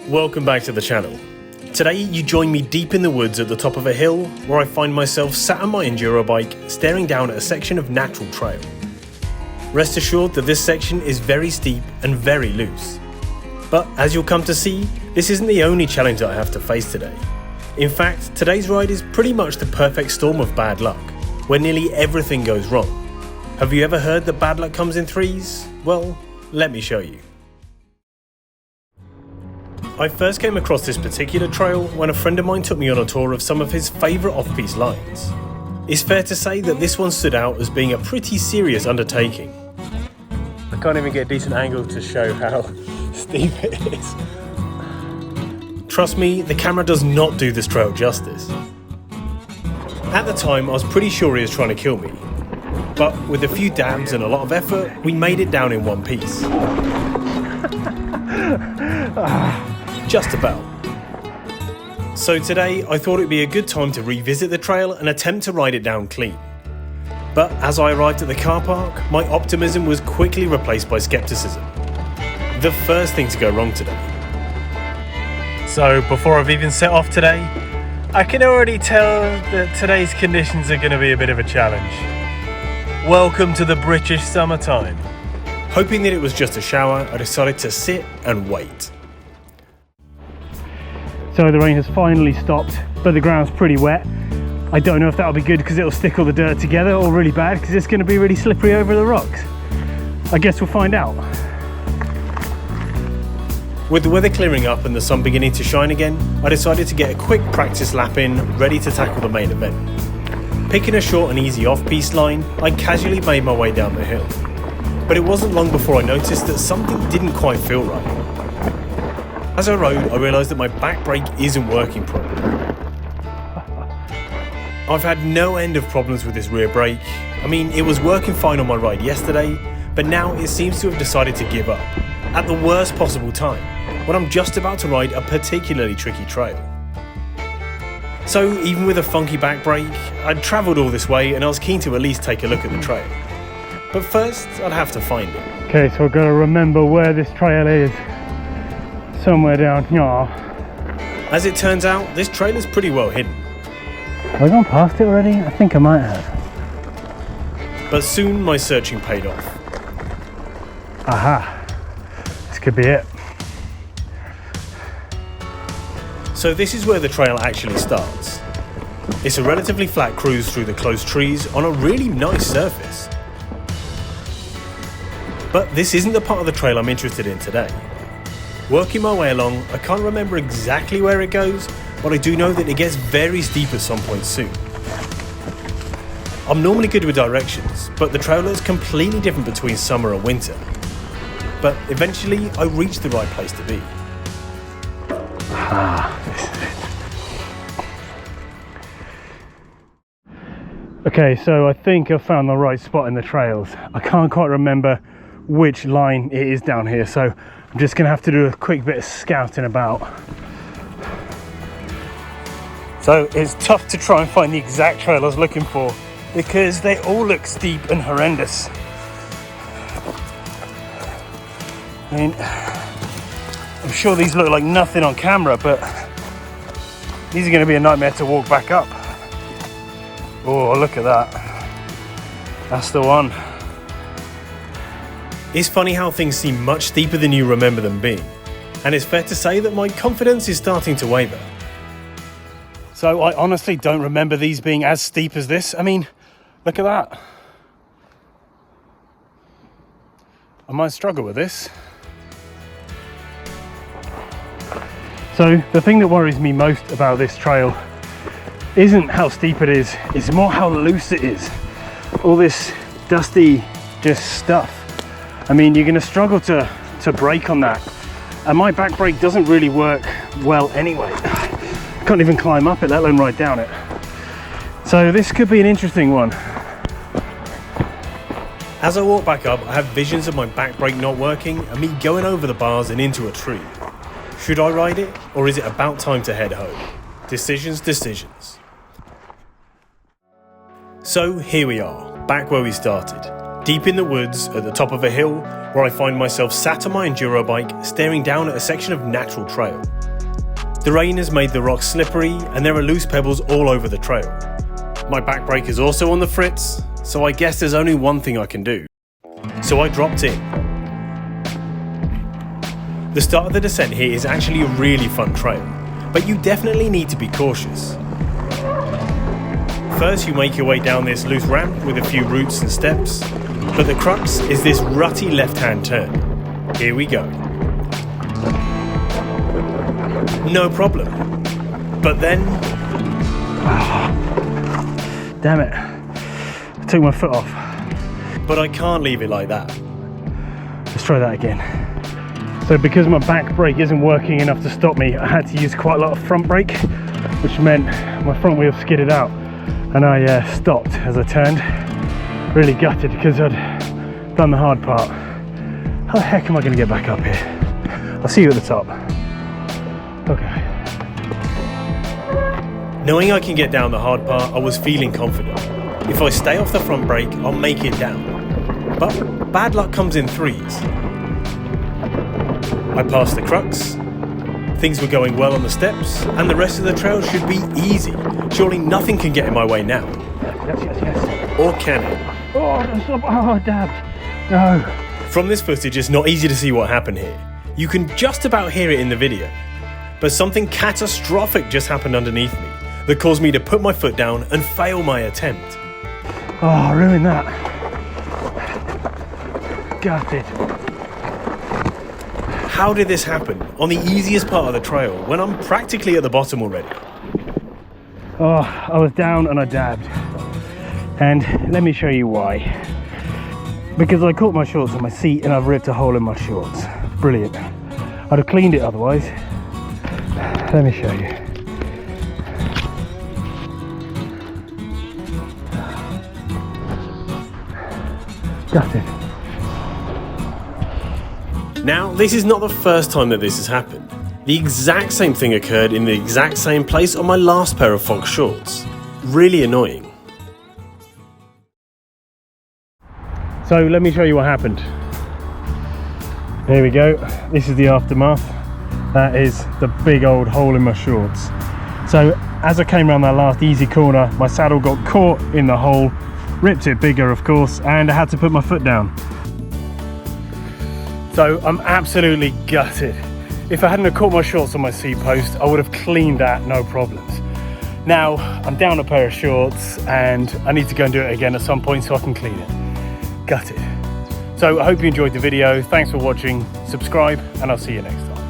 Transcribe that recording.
Welcome back to the channel. Today you join me deep in the woods at the top of a hill where I find myself sat on my enduro bike staring down at a section of natural trail. Rest assured that this section is very steep and very loose. But as you'll come to see, this isn't the only challenge that I have to face today. In fact, today's ride is pretty much the perfect storm of bad luck, where nearly everything goes wrong. Have you ever heard that bad luck comes in threes? Well, let me show you. I first came across this particular trail when a friend of mine took me on a tour of some of his favourite off-piste lines. It's fair to say that this one stood out as being a pretty serious undertaking. I can't even get a decent angle to show how steep it is. Trust me, the camera does not do this trail justice. At the time, I was pretty sure he was trying to kill me, but with a few dabs and a lot of effort, we made it down in one piece. Just about. So today, I thought it'd be a good time to revisit the trail and attempt to ride it down clean. But as I arrived at the car park, my optimism was quickly replaced by skepticism. The first thing to go wrong today. So before I've even set off today, I can already tell that today's conditions are going to be a bit of a challenge. Welcome to the British summertime. Hoping that it was just a shower, I decided to sit and wait. So the rain has finally stopped, but the ground's pretty wet. I don't know if that'll be good because it'll stick all the dirt together, or really bad because it's going to be really slippery over the rocks. I guess we'll find out. With the weather clearing up and the sun beginning to shine again, I decided to get a quick practice lap in, ready to tackle the main event. Picking a short and easy off-piste line, I casually made my way down the hill. But it wasn't long before I noticed that something didn't quite feel right. As I rode, I realised that my back brake isn't working properly. I've had no end of problems with this rear brake. I mean, it was working fine on my ride yesterday, but now it seems to have decided to give up, at the worst possible time, when I'm just about to ride a particularly tricky trail. So even with a funky back brake, I'd travelled all this way and I was keen to at least take a look at the trail. But first, I'd have to find it. Okay, so I've got to remember where this trail is. Somewhere down here. As it turns out, this trail is pretty well hidden. Have I gone past it already? I think I might have. But soon my searching paid off. Aha! This could be it. So this is where the trail actually starts. It's a relatively flat cruise through the close trees on a really nice surface. But this isn't the part of the trail I'm interested in today. Working my way along, I can't remember exactly where it goes, but I do know that it gets very steep at some point soon. I'm normally good with directions, but the trail is completely different between summer and winter. But eventually, I reached the right place to be. Okay, so I think I've found the right spot in the trails. I can't quite remember which line it is down here, so I'm just going to have to do a quick bit of scouting about. So it's tough to try and find the exact trail I was looking for because they all look steep and horrendous. I mean, I'm sure these look like nothing on camera, but these are going to be a nightmare to walk back up. Oh, look at that. That's the one. It's funny how things seem much steeper than you remember them being, and it's fair to say that my confidence is starting to waver. So I honestly don't remember these being as steep as this. I mean, look at that. I might struggle with this. So the thing that worries me most about this trail isn't how steep it is, it's more how loose it is. All this dusty just stuff. I mean, you're going to struggle to brake on that, and my back brake doesn't really work well anyway. I can't even climb up it, let alone ride down it. So this could be an interesting one. As I walk back up, I have visions of my back brake not working and me going over the bars and into a tree. Should I ride it, or is it about time to head home? Decisions. So here we are, back where we started. Deep in the woods, at the top of a hill, where I find myself sat on my enduro bike, staring down at a section of natural trail. The rain has made the rocks slippery, and there are loose pebbles all over the trail. My back brake is also on the fritz, so I guess there's only one thing I can do. So I dropped in. The start of the descent here is actually a really fun trail, but you definitely need to be cautious. First, you make your way down this loose ramp with a few roots and steps, but the crux is this rutty left-hand turn. Here we go. No problem. But then... Damn it. I took my foot off. But I can't leave it like that. Let's try that again. So because my back brake isn't working enough to stop me, I had to use quite a lot of front brake, which meant my front wheel skidded out. And I stopped as I turned, really gutted because I'd done the hard part. How the heck am I going to get back up here? I'll see you at the top. Okay. Knowing I can get down the hard part, I was feeling confident. If I stay off the front brake, I'll make it down. But bad luck comes in threes. I passed the crux. Things were going well on the steps, and the rest of the trail should be easy. Surely nothing can get in my way now. Yes. Or can it? Oh, dabbed. No. From this footage, it's not easy to see what happened here. You can just about hear it in the video. But something catastrophic just happened underneath me that caused me to put my foot down and fail my attempt. Oh, I ruined that. Gutted. How did this happen on the easiest part of the trail when I'm practically at the bottom already? Oh, I was down and I dabbed. And let me show you why. Because I caught my shorts on my seat and I've ripped a hole in my shorts. Brilliant. I'd have cleaned it otherwise. Let me show you. Gutted. Now, this is not the first time that this has happened. The exact same thing occurred in the exact same place on my last pair of Fox shorts. Really annoying. So let me show you what happened. Here we go. This is the aftermath. That is the big old hole in my shorts. So as I came around that last easy corner, my saddle got caught in the hole, ripped it bigger of course, and I had to put my foot down. So I'm absolutely gutted. If I hadn't have caught my shorts on my seat post, I would have cleaned that no problems. Now I'm down a pair of shorts and I need to go and do it again at some point so I can clean it. Gutted. So I hope you enjoyed the video. Thanks for watching. Subscribe and I'll see you next time.